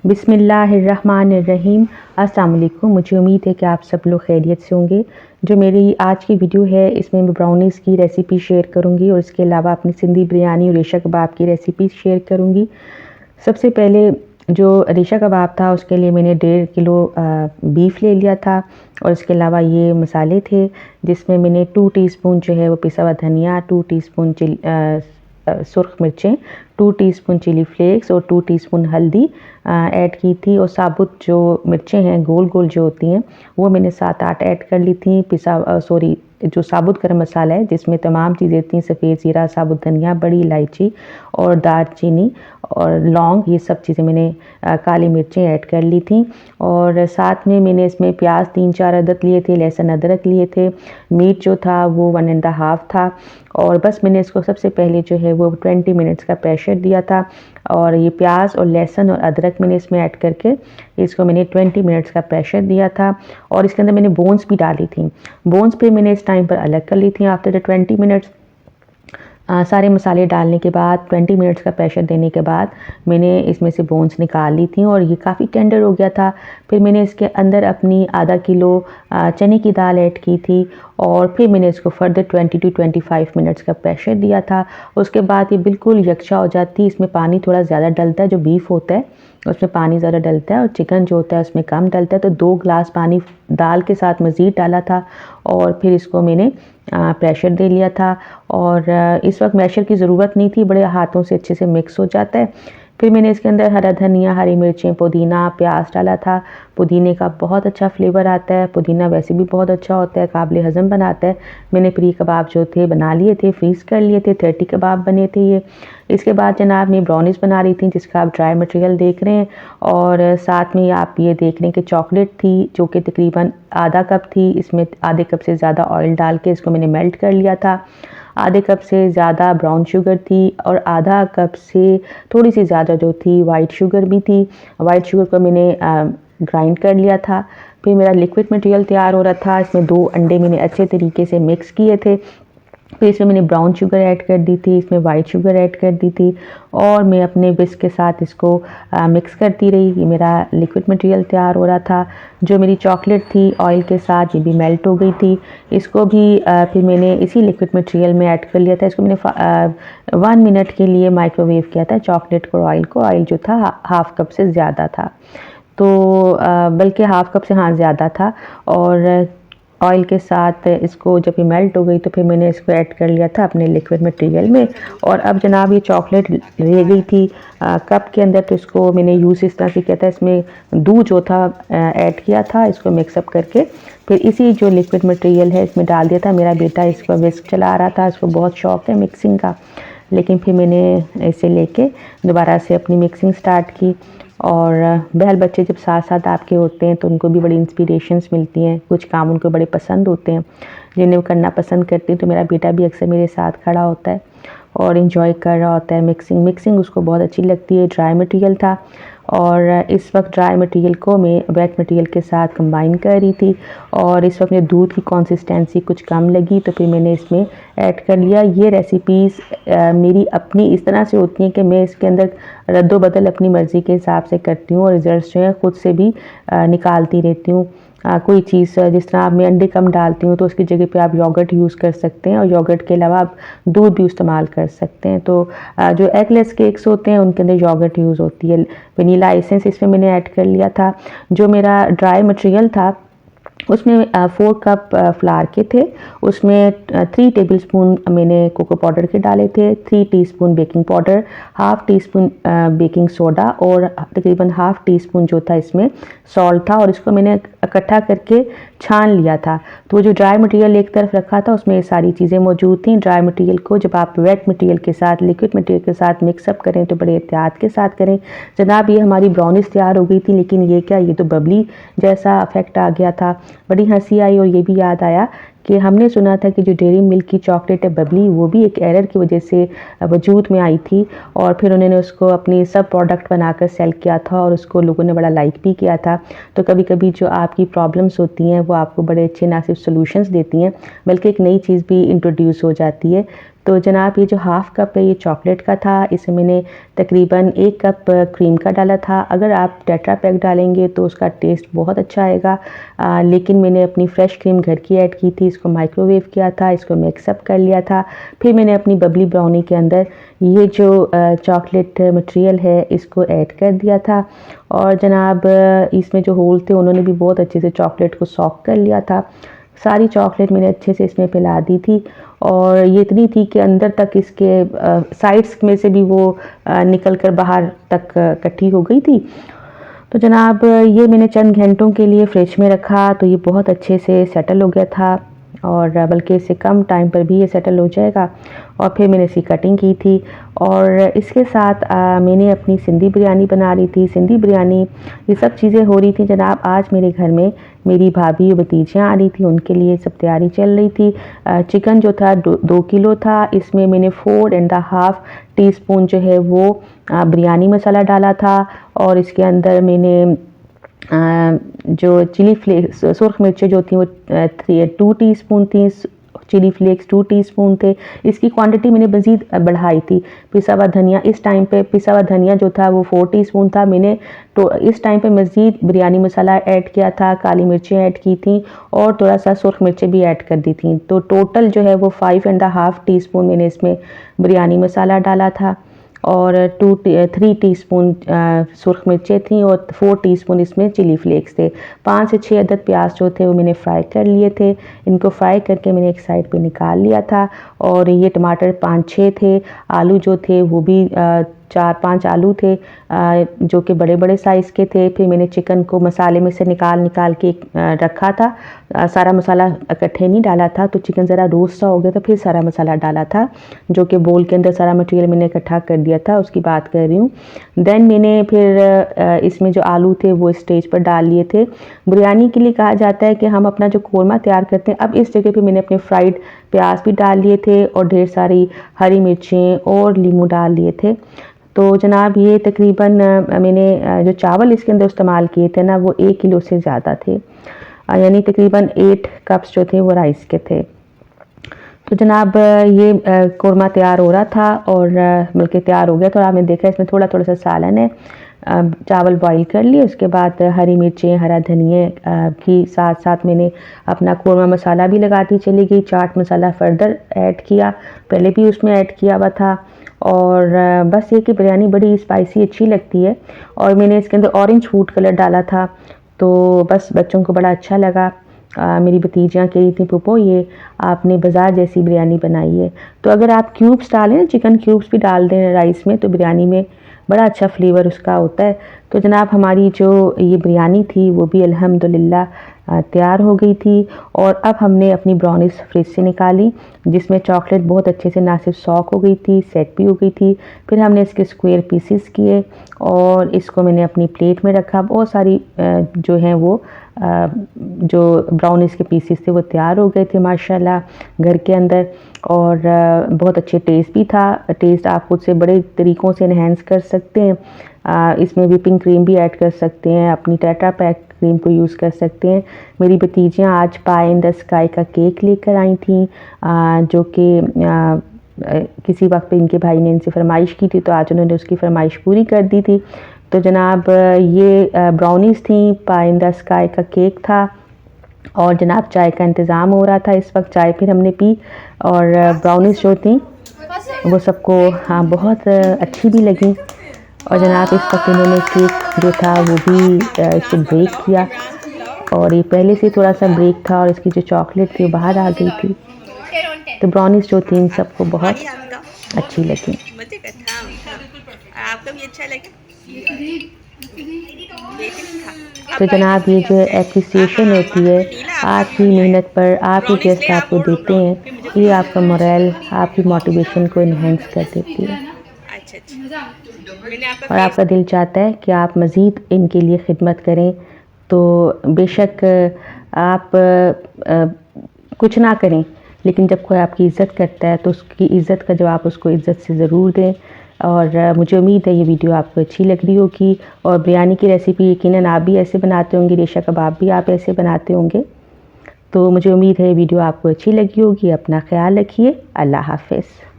बिस्मिल्लाहिर्रहमानिर्रहीम। अस्सलाम वालेकुम। मुझे उम्मीद है कि आप सब लोग खैरियत से होंगे। जो मेरी आज की वीडियो है इसमें मैं ब्राउनीज़ की रेसिपी शेयर करूंगी और इसके अलावा अपनी सिंधी बिरयानी और रेशा कबाब की रेसिपी शेयर करूंगी। सबसे पहले जो रेशा कबाब था उसके लिए मैंने 1.5 किलो बीफ ले लिया था और इसके अलावा ये मसाले थे जिसमें मैंने 2 टीस्पून जो है वो पिसा हुआ धनिया, 2 टीस्पून सुर्ख मिर्चें, 2 टीस्पून चिली फ्लेक्स और 2 टीस्पून हल्दी ऐड की थी। और साबुत जो मिर्चें हैं गोल गोल जो होती हैं वो मैंने 7-8 ऐड कर ली थी। जो साबुत गरम मसाला है जिसमें तमाम चीज़ें थी, सफ़ेद ज़ीरा, साबुत धनिया, बड़ी इलायची और दालचीनी और लौंग, ये सब चीज़ें मैंने काली मिर्चें ऐड कर ली थी। और साथ में मैंने इसमें प्याज 3-4 अदद लिए थे, लहसुन अदरक लिए थे, मीट जो था वो 1.5 था। और बस मैंने इसको सबसे पहले जो है वो 20 मिनट्स का प्रेशर दिया था और ये प्याज और लहसुन और अदरक मैंने इसमें ऐड करके इसको मैंने 20 मिनट्स का प्रेशर दिया था। और इसके अंदर मैंने बोन्स भी डाली थी। बोन्स पे मैंने इस टाइम पर अलग कर ली थी। आफ्टर द 20 मिनट्स सारे मसाले डालने के बाद 20 मिनट्स का प्रेशर देने के बाद मैंने इसमें से बोन्स निकाल ली थी और ये काफ़ी टेंडर हो गया था। फिर मैंने इसके अंदर अपनी आधा किलो चने की दाल ऐड की थी और फिर मैंने इसको फर्दर 20 to 25 मिनट्स का प्रेशर दिया था। उसके बाद ये बिल्कुल यकजा हो जाती है। इसमें पानी थोड़ा ज़्यादा डलता है, जो बीफ होता है उसमें पानी ज़्यादा डलता है और चिकन जो होता है उसमें कम डलता है। तो 2 गिलास पानी दाल के साथ मज़ीद डाला था और फिर इसको मैंने प्रेशर दे लिया था। और इस वक्त मैशर की ज़रूरत नहीं थी, बड़े हाथों से अच्छे से मिक्स हो जाता है। फिर मैंने इसके अंदर हरा धनिया, हरी मिर्चें, पुदीना, प्याज डाला था। पुदीने का बहुत अच्छा फ्लेवर आता है, पुदीना वैसे भी बहुत अच्छा होता है, काबिल हज़म बनाता है। मैंने प्री कबाब जो थे बना लिए थे, फ्रीज़ कर लिए थे, 30 कबाब बने थे ये। इसके बाद जनाब मैं ब्राउनीज़ बना रही थी जिसका आप ड्राई मटेरियल देख रहे हैं और साथ में आप ये देख रहे हैं कि चॉकलेट थी जो कि तकरीबन आधा कप थी। इसमें आधे कप से ज़्यादा ऑयल डाल के इसको मैंने मेल्ट कर लिया था। आधे कप से ज़्यादा ब्राउन शुगर थी और आधा कप से थोड़ी सी ज़्यादा जो थी वाइट शुगर भी थी। वाइट शुगर को मैंने ग्राइंड कर लिया था। फिर मेरा लिक्विड मटेरियल तैयार हो रहा था। इसमें 2 अंडे मैंने अच्छे तरीके से मिक्स किए थे। फिर इसमें मैंने ब्राउन शुगर ऐड कर दी थी, इसमें वाइट शुगर ऐड कर दी थी और मैं अपने विस्क के साथ इसको मिक्स करती रही। ये मेरा लिक्विड मटेरियल तैयार हो रहा था। जो मेरी चॉकलेट थी ऑयल के साथ ये भी मेल्ट हो गई थी। इसको भी फिर मैंने इसी लिक्विड मटेरियल में ऐड कर लिया था। इसको मैंने 1 मिनट के लिए माइक्रोवेव किया था। चॉकलेट को ऑयल जो था हाफ़ कप से ज़्यादा था, तो बल्कि हाफ़ कप से हाँ ज़्यादा था। और ऑयल के साथ इसको जब ये मेल्ट हो गई तो फिर मैंने इसको ऐड कर लिया था अपने लिक्विड मटेरियल में। और अब जनाब ये चॉकलेट रह गई थी कप के अंदर, तो इसको मैंने यूज़ इस तरह से किया था। इसमें दूध जो था ऐड किया था, इसको मिक्सअप करके फिर इसी जो लिक्विड मटेरियल है इसमें डाल दिया था। मेरा बेटा इसको विस्क चला रहा था, इसको बहुत शौक़ है मिक्सिंग का, लेकिन फिर मैंने इसे लेके दोबारा से अपनी मिक्सिंग स्टार्ट की। और बहल बच्चे जब साथ साथ आपके होते हैं तो उनको भी बड़ी इंस्पिरेशंस मिलती हैं, कुछ काम उनको बड़े पसंद होते हैं जिन्हें वो करना पसंद करती हैं। तो मेरा बेटा भी अक्सर मेरे साथ खड़ा होता है और इन्जॉय कर रहा होता है मिक्सिंग उसको बहुत अच्छी लगती है। ड्राई मटेरियल था और इस वक्त ड्राई मटेरियल को मैं वेट मटेरियल के साथ कंबाइन कर रही थी और इस वक्त मुझे दूध की कंसिस्टेंसी कुछ कम लगी तो फिर मैंने इसमें ऐड कर लिया। ये रेसिपीज़ मेरी अपनी इस तरह से होती हैं कि मैं इसके अंदर रद्दो-बदल अपनी मर्ज़ी के हिसाब से करती हूँ और रिज़ल्ट्स जो है ख़ुद से भी निकालती रहती हूँ। कोई चीज़ जिस तरह आप मैं अंडे कम डालती हूँ तो उसकी जगह पे आप योगर्ट यूज़ कर सकते हैं और योगर्ट के अलावा आप दूध भी इस्तेमाल कर सकते हैं। तो जो एगलेस केक्स होते हैं उनके अंदर योगर्ट यूज़ होती है। वनीला एसेंस इसमें मैंने ऐड कर लिया था। जो मेरा ड्राई मटेरियल था उसमें 4 कप फ्लावर के थे, उसमें 3 टेबलस्पून मैंने कोको पाउडर के डाले थे, 3 teaspoon baking powder, half tea spoon baking soda और तकरीबन हाफ़ टी स्पून जो था इसमें सॉल्ट था और इसको मैंने इकट्ठा करके छान लिया था। तो वो जो ड्राई मटेरियल एक तरफ रखा था उसमें ये सारी चीज़ें मौजूद थी। ड्राई मटेरियल को जब आप वेट मटेरियल के साथ लिक्विड मटेरियल के साथ मिक्सअप करें तो बड़े एहतियात के साथ करें। जनाब ये हमारी ब्राउनीज़ तैयार हो गई थी, लेकिन ये क्या, ये तो बबली जैसा इफेक्ट आ गया था। बड़ी हंसी आई और ये भी याद आया कि हमने सुना था कि जो डेयरी मिल्क की चॉकलेट है बबली, वो भी एक एरर की वजह से वजूद में आई थी और फिर उन्होंने उसको अपनी सब प्रोडक्ट बनाकर सेल किया था और उसको लोगों ने बड़ा लाइक भी किया था। तो कभी कभी जो आपकी प्रॉब्लम्स होती हैं वो आपको बड़े अच्छे ना सिर्फ सॉल्यूशंस देती हैं बल्कि एक नई चीज़ भी इंट्रोड्यूस हो जाती है। तो जनाब ये जो हाफ़ कप है ये चॉकलेट का था, इसमें मैंने तकरीबन 1 कप क्रीम का डाला था। अगर आप टेट्रा पैक डालेंगे तो उसका टेस्ट बहुत अच्छा आएगा, लेकिन मैंने अपनी फ़्रेश क्रीम घर की ऐड की थी, इसको माइक्रोवेव किया था, इसको मिक्सअप कर लिया था। फिर मैंने अपनी बबली ब्राउनी के अंदर ये जो चॉकलेट मटेरियल है इसको ऐड कर दिया था, और जनाब इसमें जो होल थे उन्होंने भी बहुत अच्छे से चॉकलेट को सॉक कर लिया था। सारी चॉकलेट मैंने अच्छे से इसमें फैला दी थी, और ये इतनी थी कि अंदर तक इसके साइड्स में से भी वो निकल कर बाहर तक इकट्ठी हो गई थी। तो जनाब ये मैंने चंद घंटों के लिए फ्रिज में रखा तो ये बहुत अच्छे से सेटल हो गया था, और बल्कि इससे कम टाइम पर भी ये सेटल हो जाएगा। और फिर मैंने इसकी कटिंग की थी, और इसके साथ मैंने अपनी सिंधी बिरयानी बना रही थी। सिंधी बिरयानी ये सब चीज़ें हो रही थी जनाब। आज मेरे घर में मेरी भाभी और भतीजियाँ आ रही थी, उनके लिए सब तैयारी चल रही थी। चिकन जो था 2 किलो था, इसमें मैंने 4.5 टीस्पून जो है वो बिरयानी मसाला डाला था, और इसके अंदर मैंने जो चिली फ्लेक्स सुर्ख मिर्चें जो थी वो 2 टीस्पून थी, चिली फ्लेक्स 2 टीस्पून थे। इसकी क्वांटिटी मैंने मज़ीद बढ़ाई थी। पिसा हुआ धनिया, इस टाइम पे पिसा हुआ धनिया जो था वो 4 टीस्पून था। मैंने तो इस टाइम पे मज़ीद बिरयानी मसाला ऐड किया था, काली मिर्चें ऐड की थी, और थोड़ा सा सुर्ख मिर्चें भी ऐड कर दी थी। तो टोटल जो है वो 5.5 टीस्पून मैंने इसमें बिरयानी मसाला डाला था, और 3 टीस्पून सुर्ख मिर्चें थी, और 4 टीस्पून इसमें चिली फ्लेक्स थे। 5 से 6 अदद प्याज जो थे वो मैंने फ्राई कर लिए थे। इनको फ्राई करके मैंने एक साइड पे निकाल लिया था, और ये टमाटर 5-6 थे। आलू जो थे वो भी 4-5 आलू थे जो कि बड़े बड़े साइज़ के थे। फिर मैंने चिकन को मसाले में से निकाल के रखा था। सारा मसाला इकट्ठे नहीं डाला था, तो चिकन ज़रा रोस्ट सा हो गया तो फिर सारा मसाला डाला था, जो कि बोल के अंदर सारा मटेरियल मैंने इकट्ठा कर दिया था, उसकी बात कर रही हूँ। देन मैंने फिर इसमें जो आलू थे वो स्टेज पर डाल लिए थे। बिरयानी के लिए कहा जाता है कि हम अपना जो कोरमा तैयार करते हैं, अब इस जगह पे मैंने अपने फ्राइड प्याज भी डाल लिए थे, और ढेर सारी हरी मिर्चें और नींबू डाल लिए थे। तो जनाब ये तकरीबन मैंने जो चावल इसके अंदर इस्तेमाल किए थे ना वो 1 किलो से ज़्यादा थे, यानी तकरीबन 8 कप्स जो थे वो राइस के थे। तो जनाब ये कोरमा तैयार हो रहा था, और बल्कि तैयार हो गया, तो आपने देखा इसमें थोड़ा थोड़ा सा सालन है। चावल बॉईल कर लिए, उसके बाद हरी मिर्चें, हरा धनिया की साथ साथ मैंने अपना कोरमा मसाला भी लगाती चली गई। चाट मसाला फर्दर ऐड किया, पहले भी उसमें ऐड किया हुआ था। और बस ये कि बिरयानी बड़ी स्पाइसी अच्छी लगती है, और मैंने इसके अंदर ऑरेंज फूड कलर डाला था, तो बस बच्चों को बड़ा अच्छा लगा। मेरी भतीजियाँ कह रही थी पुप्पो ये आपने बाज़ार जैसी बिरयानी बनाई है। तो अगर आप क्यूब्स डालें, चिकन क्यूब्स भी डाल दें राइस में, तो बिरयानी में बड़ा अच्छा फ्लेवर उसका होता है। तो जनाब हमारी जो ये बिरयानी थी वो भी अल्हम्दुलिल्लाह तैयार हो गई थी, और अब हमने अपनी ब्राउनीज़ फ्रिज से निकाली, जिसमें चॉकलेट बहुत अच्छे से ना सिर्फ सॉक हो गई थी, सेट भी हो गई थी। फिर हमने इसके स्क्वायर पीसेस किए, और इसको मैंने अपनी प्लेट में रखा। बहुत सारी जो हैं वो जो ब्राउनीज़ के पीसेस थे वो तैयार हो गए थे माशाल्लाह घर के अंदर, और बहुत अच्छे टेस्ट भी था। टेस्ट आप खुद से बड़े तरीक़ों से इन्हेंस कर सकते हैं। इसमें व्हिपिंग क्रीम भी ऐड कर सकते हैं, अपनी टेट्रा पैक क्रीम को यूज़ कर सकते हैं। मेरी भतीजियाँ आज पाई इन द स्काई का केक लेकर आई थी, जो कि किसी वक्त पे इनके भाई ने इनसे फरमाइश की थी, तो आज उन्होंने उसकी फरमाइश पूरी कर दी थी। तो जनाब ये ब्राउनीज़ थी, पाई इन द स्काई का केक था, और जनाब चाय का इंतज़ाम हो रहा था इस वक्त। चाय फिर हमने पी, और ब्राउनीज़ जो थी वो सबको हाँ बहुत अच्छी भी लगी। और जनाब इस वक्त इन्होंने केक जो था वो भी इसको ब्रेक किया, और ये पहले से थोड़ा सा ब्रेक था, और इसकी जो चॉकलेट थी वो बाहर आ गई थी। तो ब्राउनीज़ जो थी इन सबको बहुत अच्छी लगी। आपको भी अच्छा लगा? तो जनाब ये जो एप्रिसिएशन होती है आपकी मेहनत पर, आप ही गेस्ट आपको देते हैं, ये आपका मोरल, आपकी मोटिवेशन को इन्हेंस कर देती है, और आपका दिल चाहता है कि आप मज़ीद इनके लिए खिदमत करें। तो बेशक आप कुछ ना करें, लेकिन जब कोई आपकी इज़्ज़त करता है तो उसकी इज़्ज़त का जवाब उसको इज़्ज़त से ज़रूर दें। और मुझे उम्मीद है ये वीडियो आपको अच्छी लग रही होगी, और बिरयानी की रेसिपी यकीनन आप भी ऐसे बनाते होंगे, रेशा कबाब भी आप ऐसे बनाते होंगे। तो मुझे उम्मीद है ये वीडियो आपको अच्छी लगी होगी। अपना ख्याल रखिए। अल्लाह हाफ़िज़।